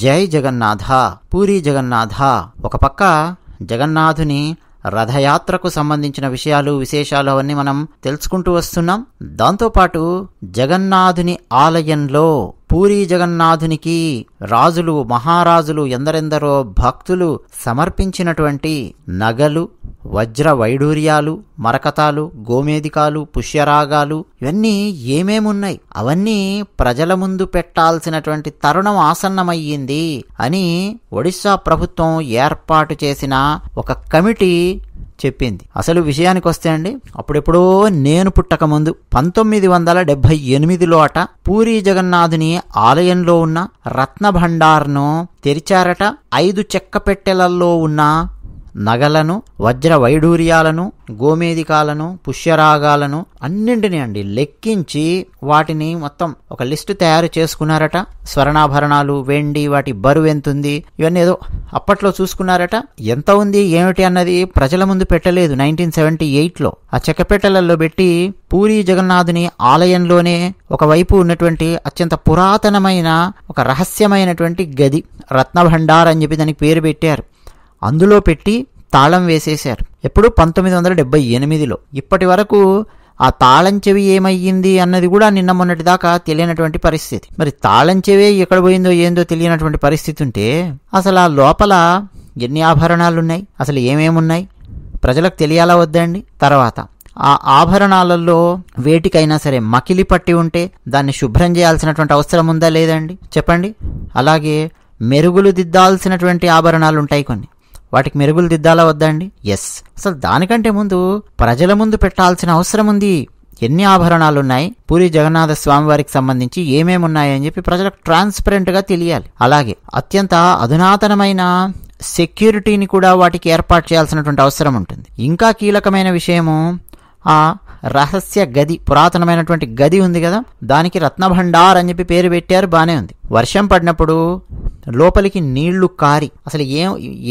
జై జగన్నాథ, పూరీ జగన్నాథ. ఒక పక్క జగన్నాథుని రథయాత్రకు సంబంధించిన విషయాలు, విశేషాలు అవన్నీ మనం తెలుసుకుంటూ వస్తున్నాం. దాంతోపాటు జగన్నాథుని ఆలయంలో పూరీ జగన్నాథునికి రాజులు, మహారాజులు, ఎందరెందరో భక్తులు సమర్పించినటువంటి నగలు, వజ్ర వైడూర్యాలు, మరకతాలు, గోమేదికాలు, పుష్యరాగాలు ఇవన్నీ ఏమేమున్నాయి అవన్నీ ప్రజల ముందు పెట్టాల్సినటువంటి తరుణం ఆసన్నమయ్యింది అని ఒడిశా ప్రభుత్వం ఏర్పాటు చేసిన ఒక కమిటీ చెప్పింది. అసలు విషయానికి వస్తే అండి, అప్పుడెప్పుడో నేను పుట్టక ముందు 1978లో అట పూరీ జగన్నాథుని ఆలయంలో ఉన్న రత్న భండార్ను తెరిచారట. 5 చెక్క పెట్టెలలో ఉన్న నగలను, వజ్ర వైడూర్యాలను, గోమేదికాలను, పుష్యరాగాలను అన్నింటినీ అండి లెక్కించి వాటిని మొత్తం ఒక లిస్టు తయారు చేసుకున్నారట. స్వర్ణాభరణాలు, వెండి, వాటి బరువు ఎంతుంది ఇవన్నీ ఏదో అప్పట్లో చూసుకున్నారట. ఎంత ఉంది ఏమిటి అన్నది ప్రజల ముందు పెట్టలేదు. 1978లో ఆ చెక్కపెట్టెలలో పెట్టి పూరీ జగన్నాథుని ఆలయంలోనే ఒకవైపు ఉన్నటువంటి అత్యంత పురాతనమైన ఒక రహస్యమైనటువంటి గది, రత్నభండార్ అని చెప్పి దానికి పేరు పెట్టారు. అందులో పెట్టి తాళం వేసేశారు. ఎప్పుడు 1978లో. ఇప్పటి వరకు ఆ తాళం చెవి ఏమయ్యింది అన్నది కూడా నిన్న మొన్నటి దాకా తెలియనటువంటి పరిస్థితి. మరి తాళం చెవే ఎక్కడ పోయిందో ఏందో తెలియనటువంటి పరిస్థితి ఉంటే అసలు ఆ లోపల ఎన్ని ఆభరణాలున్నాయి, అసలు ఏమేమున్నాయి ప్రజలకు తెలియాలా వద్దండి? తర్వాత ఆ ఆభరణాలలో వేటికైనా సరే మకిలి పట్టి ఉంటే దాన్ని శుభ్రం చేయాల్సినటువంటి అవసరం ఉందా లేదండి? చెప్పండి. అలాగే మెరుగులు దిద్దాల్సినటువంటి ఆభరణాలు ఉంటాయి కొన్ని, వాటికి మెరుగులు దిద్దాలా వద్దా అండి? ఎస్. అసలు దానికంటే ముందు ప్రజల ముందు పెట్టాల్సిన అవసరం ఉంది. ఎన్ని ఆభరణాలు ఉన్నాయి, పూరీ జగన్నాథ స్వామి వారికి సంబంధించి ఏమేమున్నాయని చెప్పి ప్రజలకు ట్రాన్స్పరెంట్ గా తెలియాలి. అలాగే అత్యంత అధునాతనమైన సెక్యూరిటీని కూడా వాటికి ఏర్పాటు చేయాల్సినటువంటి అవసరం ఉంటుంది. ఇంకా కీలకమైన విషయము, ఆ రహస్య గది, పురాతనమైనటువంటి గది ఉంది కదా, దానికి రత్నభండార్ అని చెప్పి పేరు పెట్టారు. బానే ఉంది. వర్షం పడినప్పుడు లోపలికి నీళ్లు కారి అసలు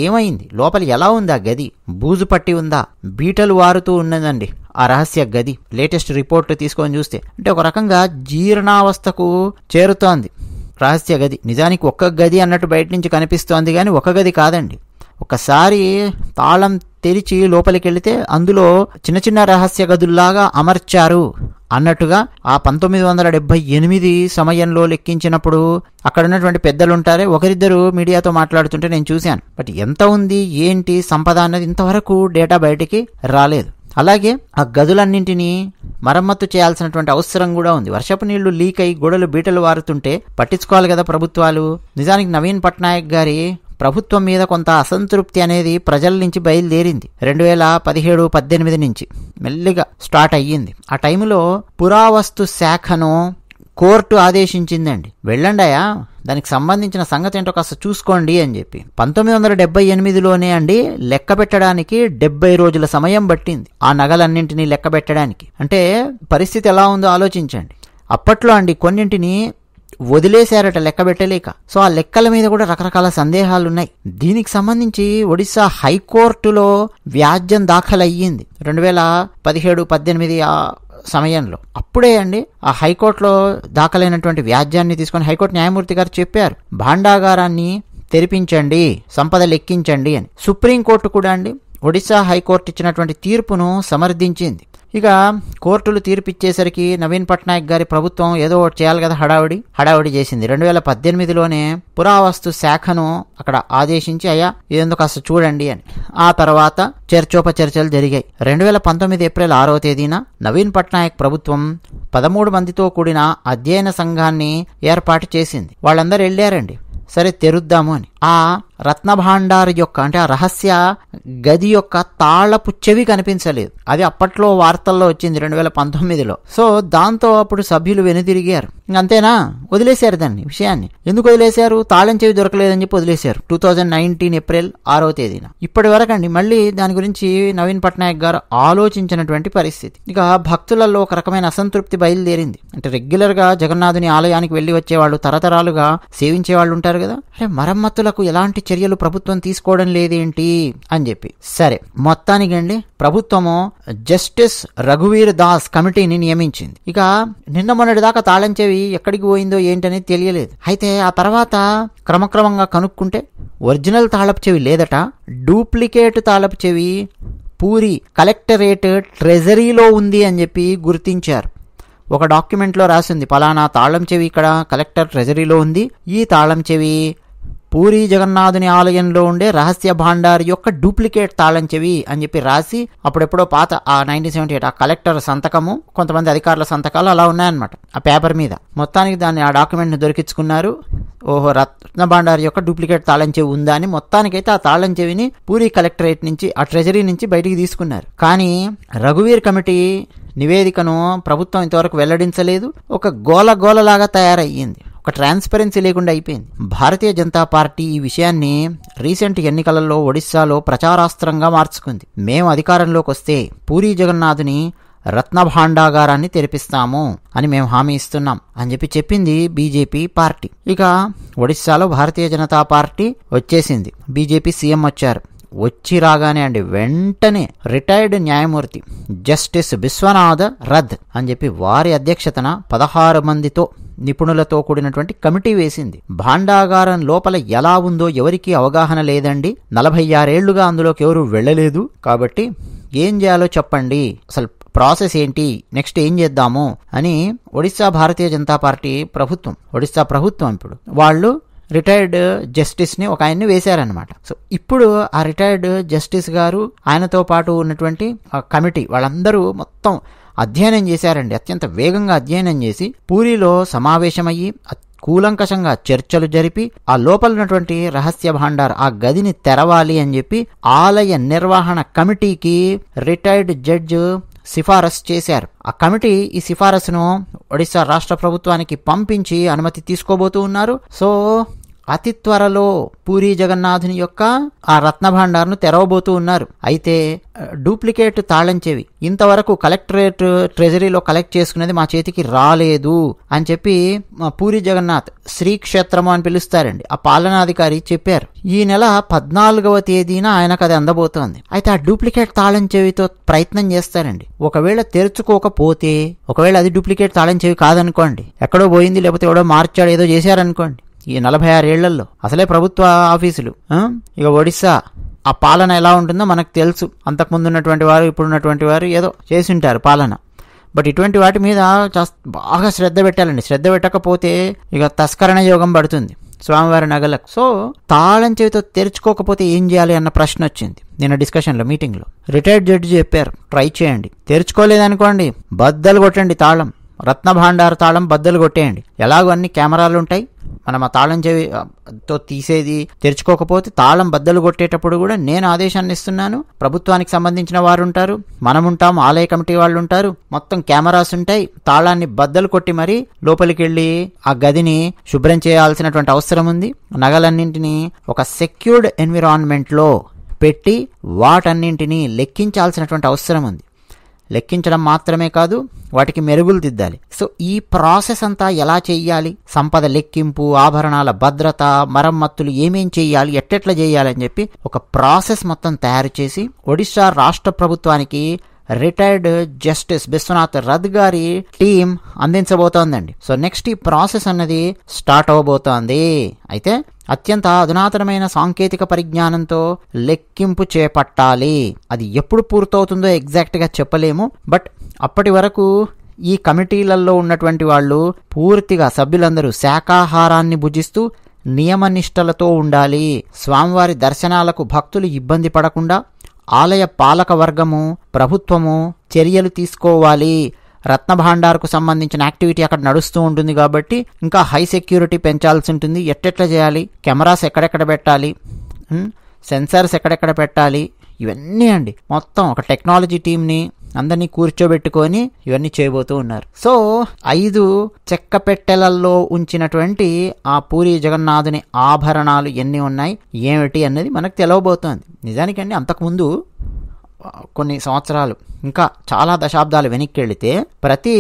ఏమైంది, లోపల ఎలా ఉంది ఆ గది, బూజు పట్టి ఉందా, బీటలు వారుతూ ఉన్నదండి ఆ రహస్య గది. లేటెస్ట్ రిపోర్ట్ తీసుకొని చూస్తే అంటే ఒక రకంగా జీర్ణావస్థకు చేరుతోంది రహస్య గది. నిజానికి ఒక్క గది అన్నట్టు బయట నుంచి కనిపిస్తోంది కానీ ఒక గది కాదండి. ఒకసారి తాళం తెరిచి లోపలికి వెళితే అందులో చిన్న చిన్న రహస్య గదుల్లాగా అమర్చారు అన్నట్టుగా ఆ 1978 సమయంలో లెక్కించినప్పుడు అక్కడ ఉన్నటువంటి పెద్దలుంటారే, ఒకరిద్దరు మీడియాతో మాట్లాడుతుంటే నేను చూశాను. బట్ ఎంత ఉంది ఏంటి సంపద అన్నది ఇంతవరకు డేటా బయటికి రాలేదు. అలాగే ఆ గదులన్నింటినీ మరమ్మతు చేయాల్సినటువంటి అవసరం కూడా ఉంది. వర్షపు నీళ్లు లీక్ అయి గోడలు బీటలు వారుతుంటే పట్టించుకోవాలి కదా ప్రభుత్వాలు. నిజానికి నవీన్ పట్నాయక్ గారి ప్రభుత్వం మీద కొంత అసంతృప్తి అనేది ప్రజల నుంచి బయలుదేరింది. 2017-18 నుంచి మెల్లిగా స్టార్ట్ అయ్యింది. ఆ టైంలో పురావస్తు శాఖను కోర్టు ఆదేశించిందండి, వెళ్ళండాయా దానికి సంబంధించిన సంగతి ఏంటో కాస్త చూసుకోండి అని చెప్పి. 1978లోనే అండి లెక్క పెట్టడానికి 70 రోజుల సమయం పట్టింది ఆ నగలన్నింటినీ లెక్క పెట్టడానికి. అంటే పరిస్థితి ఎలా ఉందో ఆలోచించండి. అప్పట్లో అండి కొన్నింటిని వదిలేశారట లెక్క పెట్టలేక. సో ఆ లెక్కల మీద కూడా రకరకాల సందేహాలున్నాయి. దీనికి సంబంధించి ఒడిశా హైకోర్టులో వ్యాజ్యం దాఖలయ్యింది 2017-18 ఆ సమయంలో. అప్పుడే అండి ఆ హైకోర్టులో దాఖలైనటువంటి వ్యాజ్యాన్ని తీసుకొని హైకోర్టు న్యాయమూర్తి గారు చెప్పారు, భాండాగారాన్ని తెరిపించండి, సంపద లెక్కించండి అని. సుప్రీంకోర్టు కూడా అండి ఒడిశా హైకోర్టు ఇచ్చినటువంటి తీర్పును సమర్థించింది. ఇక కోర్టులు తీర్పిచ్చేసరికి నవీన్ పట్నాయక్ గారి ప్రభుత్వం ఏదో ఒకటి చేయాలి కదా, హడావుడి చేసింది. 2018లోనే పురావస్తు శాఖను అక్కడ ఆదేశించి అయ్యా ఇదేందుకు కాస్త చూడండి అని. ఆ తర్వాత చర్చోపచర్చలు జరిగాయి. 2019 ఏప్రిల్ 6వ తేదీన నవీన్ పట్నాయక్ ప్రభుత్వం 13 మందితో కూడిన అధ్యయన సంఘాన్ని ఏర్పాటు చేసింది. వాళ్ళందరూ వెళ్ళారండి, సరే తెరుద్దాము అని. ఆ రత్నభాండార్ యొక్క అంటే ఆ రహస్య గది యొక్క తాళపు చెవి కనిపించలేదు. అది అప్పట్లో వార్తల్లో వచ్చింది 2019లో. సో దాంతో అప్పుడు సభ్యులు వెనుదిరిగారు. అంతేనా, వదిలేశారు దాన్ని విషయాన్ని. ఎందుకు వదిలేశారు? తాళం చెవి దొరకలేదని చెప్పి వదిలేశారు 2019 ఏప్రిల్ 6వ తేదీన. ఇప్పటి వరకండి మళ్ళీ దాని గురించి నవీన్ పట్నాయక్ గారు ఆలోచించినటువంటి పరిస్థితి. ఇక భక్తులలో ఒక రకమైన అసంతృప్తి బయలుదేరింది. అంటే రెగ్యులర్ గా జగన్నాథుని ఆలయానికి వెళ్లి వచ్చేవాళ్ళు, తరతరాలుగా సేవించే వాళ్ళు ఉంటారు కదా, అంటే మరమ్మతులకు ఎలాంటి చర్యలు ప్రభుత్వం తీసుకోవడం లేదేంటి అని చెప్పి. సరే, మొత్తానికండి ప్రభుత్వము జస్టిస్ రఘువీర్ దాస్ కమిటీని నియమించింది. ఇక నిన్న మొన్నటి దాకా తాళం చెవి ఎక్కడికి పోయిందో ఏంటనేది తెలియలేదు. అయితే ఆ తర్వాత క్రమక్రమంగా కనుక్కుంటే ఒరిజినల్ తాళపు చెవి లేదట, డూప్లికేట్ తాళపు చెవి పూరి కలెక్టరేట్ ట్రెజరీలో ఉంది అని చెప్పి గుర్తించారు. ఒక డాక్యుమెంట్లో రాసింది, పలానా తాళం చెవి ఇక్కడ కలెక్టర్ ట్రెజరీలో ఉంది, ఈ తాళం చెవి పూరి జగన్నాథుని ఆలయంలో ఉండే రహస్య భాండార్ యొక్క డూప్లికేట్ తాళం చెవి అని చెప్పి రాసి, అప్పుడెప్పుడో పాత ఆ 1978 ఆ కలెక్టర్ సంతకము, కొంతమంది అధికారుల సంతకాలు అలా ఉన్నాయన్నమాట ఆ పేపర్ మీద. మొత్తానికి దాన్ని ఆ డాక్యుమెంట్ని దొరికించుకున్నారు. ఓహో, రత్న భాండార్ యొక్క డూప్లికేట్ తాళం చెవి ఉందా అని మొత్తానికైతే ఆ తాళం చెవిని పూరి కలెక్టరేట్ నుంచి, ఆ ట్రెజరీ నుంచి బయటికి తీసుకున్నారు. కానీ రఘువీర్ కమిటీ నివేదికను ప్రభుత్వం ఇంతవరకు వెల్లడించలేదు. ఒక గోలలాగా తయారయ్యింది, ఒక ట్రాన్స్పరెన్సీ లేకుండా అయిపోయింది. భారతీయ జనతా పార్టీ ఈ విషయాన్ని రీసెంట్ ఎన్నికలలో ఒడిశాలో ప్రచారాస్త్రంగా మార్చుకుంది. మేము అధికారంలోకి వస్తే పూరి జగన్నాథుని రత్న భాండాగారాన్ని తెరిపిస్తాము అని మేము హామీ ఇస్తున్నాం అని చెప్పి చెప్పింది బీజేపీ పార్టీ. ఇక ఒడిశాలో భారతీయ జనతా పార్టీ వచ్చేసింది, బీజేపీ సీఎం వచ్చారు. వచ్చి రాగానే అండి వెంటనే రిటైర్డ్ న్యాయమూర్తి జస్టిస్ విశ్వనాథ్ రథ్ అని చెప్పి వారి అధ్యక్షతన 16 మందితో నిపుణులతో కూడినటువంటి కమిటీ వేసింది. భాండాగారం లోపల ఎలా ఉందో ఎవరికీ అవగాహన లేదండి, 46 ఏళ్లుగా అందులోకి ఎవరు వెళ్ళలేదు, కాబట్టి ఏం చేయాలో చెప్పండి, అసలు ప్రాసెస్ ఏంటి, నెక్స్ట్ ఏం చేద్దాము అని ఒడిశా భారతీయ జనతా పార్టీ ప్రభుత్వం, ఒడిశా ప్రభుత్వం ఇప్పుడు వాళ్ళు రిటైర్డ్ జస్టిస్ని ఒక ఆయన్ని వేశారనమాట. సో ఇప్పుడు ఆ రిటైర్డ్ జస్టిస్ గారు, ఆయనతో పాటు ఉన్నటువంటి కమిటీ వాళ్ళందరూ మొత్తం అధ్యయనం చేశారండి. అత్యంత వేగంగా అధ్యయనం చేసి పూరిలో సమావేశమయ్యి కూలంకషంగా చర్చలు జరిపి ఆ లోపల ఉన్నటువంటి రహస్య భాండార్ ఆ గదిని తెరవాలి అని చెప్పి ఆలయ నిర్వహణ కమిటీకి రిటైర్డ్ జడ్జ్ సిఫారసు చేశారు. ఆ కమిటీ ఈ సిఫారసును ఒడిశా రాష్ట్ర ప్రభుత్వానికి పంపించి అనుమతి తీసుకోబోతూ ఉన్నారు. సో అతి త్వరలో పూరి జగన్నాథుని యొక్క ఆ రత్న భాండార్ను తెరవబోతూ ఉన్నారు. అయితే డూప్లికేట్ తాళం చెవి ఇంతవరకు కలెక్టరేట్ ట్రెజరీలో కలెక్ట్ చేసుకునేది మా చేతికి రాలేదు అని చెప్పి పూరి జగన్నాథ్ శ్రీక్షేత్రము అని పిలుస్తారండి ఆ పాలనాధికారి చెప్పారు. ఈ నెల 14వ తేదీన ఆయనకు అది అందబోతోంది. అయితే ఆ డూప్లికేట్ తాళం చెవితో ప్రయత్నం చేస్తారండి. ఒకవేళ తెరుచుకోకపోతే, ఒకవేళ అది డూప్లికేట్ తాళం చెవి కాదనుకోండి, ఎక్కడో పోయింది లేకపోతే ఎవడో మార్చాడు ఏదో చేశారనుకోండి, ఈ 46 ఏళ్లలో అసలే ప్రభుత్వ ఆఫీసులు, ఇక ఒడిశా ఆ పాలన ఎలా ఉంటుందో మనకు తెలుసు. అంతకుముందు ఉన్నటువంటి వారు ఇప్పుడున్నటువంటి వారు ఏదో చేసి ఉంటారు పాలన. బట్ ఇటువంటి వాటి మీద బాగా శ్రద్ధ పెట్టాలండి. శ్రద్ధ పెట్టకపోతే ఇక తస్కరణ యోగం పడుతుంది స్వామివారి నగలకు. సో తాళం చెవితో తెరుచుకోకపోతే ఏం చేయాలి అన్న ప్రశ్న వచ్చింది నిన్న డిస్కషన్లో, మీటింగ్లో. రిటైర్డ్ జడ్జి చెప్పారు, ట్రై చేయండి, తెరుచుకోలేదనుకోండి బద్దలు కొట్టండి, తాళం రత్న భాండార్ తాళం బద్దలు కొట్టేయండి. ఎలాగో అన్ని కెమెరాలు ఉంటాయి, మనం ఆ తాళం చెవితో తీసేది తెరుచుకోకపోతే తాళం బద్దలు కొట్టేటప్పుడు కూడా నేను ఆదేశాన్ని ఇస్తున్నాను, ప్రభుత్వానికి సంబంధించిన వారు ఉంటారు, మనం ఉంటాం, ఆలయ కమిటీ వాళ్ళు ఉంటారు, మొత్తం కెమెరాస్ ఉంటాయి. తాళాన్ని బద్దలు కొట్టి మరీ లోపలికి వెళ్ళి ఆ గదిని శుభ్రం చేయాల్సినటువంటి అవసరం ఉంది. నగలన్నింటినీ ఒక సెక్యూర్డ్ ఎన్విరాన్మెంట్లో పెట్టి వాటన్నింటినీ లెక్కించాల్సినటువంటి అవసరం ఉంది. లెక్కించడం మాత్రమే కాదు, వాటికి మెరుగులు దిద్దాలి. సో ఈ ప్రాసెస్ అంతా ఎలా చెయ్యాలి, సంపద లెక్కింపు, ఆభరణాల భద్రత, మరమ్మతులు ఏమేం చెయ్యాలి, ఎట్టెట్లా చేయాలి అని చెప్పి ఒక ప్రాసెస్ మొత్తం తయారు చేసి ఒడిశా రాష్ట్ర ప్రభుత్వానికి రిటైర్డ్ జస్టిస్ విశ్వనాథ్ రథ్ గారి టీం అందించబోతోందండి. సో నెక్స్ట్ ఈ ప్రాసెస్ అన్నది స్టార్ట్ అవబోతోంది. అయితే అత్యంత అధునాతనమైన సాంకేతిక పరిజ్ఞానంతో లెక్కింపు చేపట్టాలి. అది ఎప్పుడు పూర్తవుతుందో ఎగ్జాక్ట్గా చెప్పలేము. బట్ అప్పటి వరకు ఈ కమిటీలలో ఉన్నటువంటి వాళ్ళు పూర్తిగా సభ్యులందరూ శాకాహారాన్ని భుజిస్తూ నియమనిష్టలతో ఉండాలి. స్వామివారి దర్శనాలకు భక్తులు ఇబ్బంది పడకుండా ఆలయ పాలక వర్గము, ప్రభుత్వము చర్యలు తీసుకోవాలి. రత్న భాండార్కు సంబంధించిన యాక్టివిటీ అక్కడ నడుస్తూ ఉంటుంది కాబట్టి ఇంకా హై సెక్యూరిటీ పెంచాల్సి ఉంటుంది. ఎట్టెట్లా చేయాలి, కెమెరాస్ ఎక్కడెక్కడ పెట్టాలి, సెన్సార్స్ ఎక్కడెక్కడ పెట్టాలి, ఇవన్నీ అండి మొత్తం ఒక టెక్నాలజీ టీంని అందరినీ కూర్చోబెట్టుకొని ఇవన్నీ చేయబోతూ ఉన్నారు. సో 5 చెక్క పెట్టెలల్లో ఉంచినటువంటి ఆ పూరి జగన్నాథుని ఆభరణాలు ఎన్ని ఉన్నాయి ఏమిటి అన్నది మనకు తెలవబోతోంది. నిజానికండి అంతకుముందు కొన్ని సంవత్సరాలు ఇంకా చాలా దశాబ్దాలు వెనక్కి వెళితే ప్రతి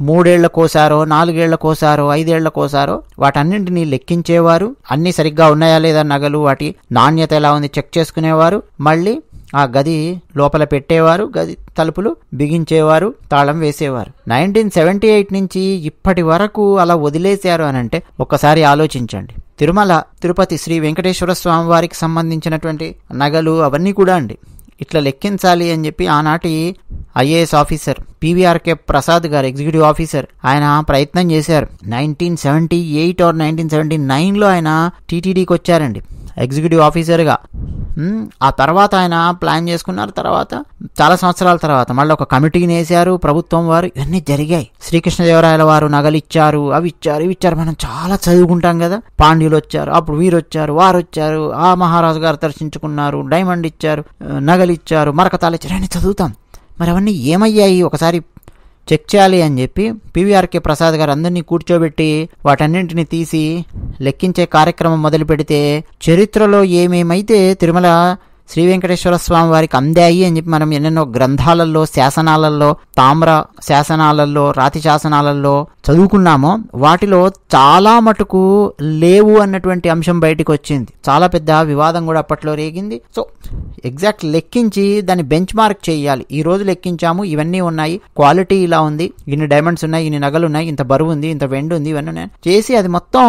3 ఏళ్లకోసారో 4 ఏళ్లకోసారో 5 ఏళ్లకోసారో వాటన్నింటినీ లెక్కించేవారు. అన్నీ సరిగ్గా ఉన్నాయా లేదా నగలు, వాటి నాణ్యత ఎలా ఉంది చెక్ చేసుకునేవారు. మళ్ళీ ఆ గది లోపల పెట్టేవారు, గది తలుపులు బిగించేవారు, తాళం వేసేవారు. 1978 నుంచి ఇప్పటి వరకు అలా వదిలేశారు అని అంటే ఒక్కసారి ఆలోచించండి. తిరుమల తిరుపతి శ్రీ వెంకటేశ్వర స్వామి వారికి సంబంధించినటువంటి నగలు అవన్నీ కూడా అండి ఇట్లా లెక్కించాలి అని చెప్పి ఆనాటి ఐఏఎస్ ఆఫీసర్ పివిఆర్కే ప్రసాద్ గారు, ఎగ్జిక్యూటివ్ ఆఫీసర్, ఆయన ప్రయత్నం చేశారు. 1978 or 1979లో ఆయన టీటీడీకి వచ్చారండి ఎగ్జిక్యూటివ్ ఆఫీసర్గా. ఆ తర్వాత ఆయన ప్లాన్ చేసుకున్నారు. తర్వాత చాలా సంవత్సరాల తర్వాత మళ్ళీ ఒక కమిటీని వేశారు ప్రభుత్వం వారు. ఇవన్నీ జరిగాయి. శ్రీకృష్ణదేవరాయల వారు నగలు ఇచ్చారు, అవి ఇచ్చారు, ఇవి ఇచ్చారు. మనం చాలా చదువుకుంటాం కదా. పాండ్యులు వచ్చారు, అప్పుడు వీరు వచ్చారు, వారు వచ్చారు, ఆ మహారాజు గారు దర్శించుకున్నారు, డైమండ్ ఇచ్చారు, నగలు ఇచ్చారు, మరకతాలు ఇచ్చారు అని చదువుతాం. మరి అవన్నీ ఏమయ్యాయి ఒకసారి చెక్ చేయాలి అని చెప్పి పివిఆర్కే ప్రసాద్ గారు అందరినీ కూర్చోబెట్టి వాటన్నింటినీ తీసి లెక్కించే కార్యక్రమం మొదలు పెడితే చరిత్రలో ఏమేమైతే తిరుమల శ్రీ వెంకటేశ్వర స్వామి వారికి అందాయి అని చెప్పి మనం ఎన్నెన్నో గ్రంథాలలో, శాసనాలలో, తామ్ర శాసనాలలో, రాతి శాసనాలలో చదువుకున్నామో వాటిలో చాలా మటుకు లేవు అన్నటువంటి అంశం బయటకు వచ్చింది. చాలా పెద్ద వివాదం కూడా అప్పట్లో రేగింది. సో ఎగ్జాక్ట్ లెక్కించి దాన్ని బెంచ్ మార్క్ చేయాలి. ఈ రోజు లెక్కించాము, ఇవన్నీ ఉన్నాయి, క్వాలిటీ ఇలా ఉంది, ఇన్ని డైమండ్స్ ఉన్నాయి, ఇన్ని నగలు ఉన్నాయి, ఇంత బరువు ఉంది, ఇంత వెండి ఉంది, ఇవన్నీ ఉన్నాయి చేసి అది మొత్తం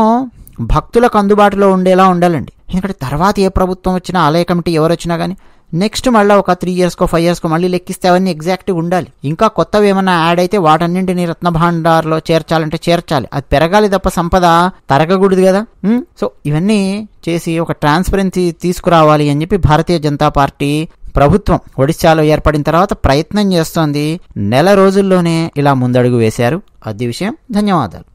భక్తులకు అందుబాటులో ఉండేలా ఉండాలండి. ఎందుకంటే తర్వాత ఏ ప్రభుత్వం వచ్చినా, ఆలయ కమిటీ ఎవరు వచ్చినా కానీ నెక్స్ట్ మళ్ళీ ఒక 3 yearsకో 5 yearsకో మళ్ళీ లెక్కిస్తే అవన్నీ ఎగ్జాక్ట్గా ఉండాలి. ఇంకా కొత్తవి ఏమన్నా యాడ్ అయితే వాటన్నింటినీ రత్నభాండార్లో చేర్చాలంటే చేర్చాలి. అది పెరగాలి తప్ప సంపద తరగకూడదు కదా. సో ఇవన్నీ చేసి ఒక ట్రాన్స్పరెన్సీ తీసుకురావాలి అని చెప్పి భారతీయ జనతా పార్టీ ప్రభుత్వం ఒడిశాలో ఏర్పడిన తర్వాత ప్రయత్నం చేస్తోంది. నెల రోజుల్లోనే ఇలా ముందడుగు వేశారు. అది విషయం. ధన్యవాదాలు.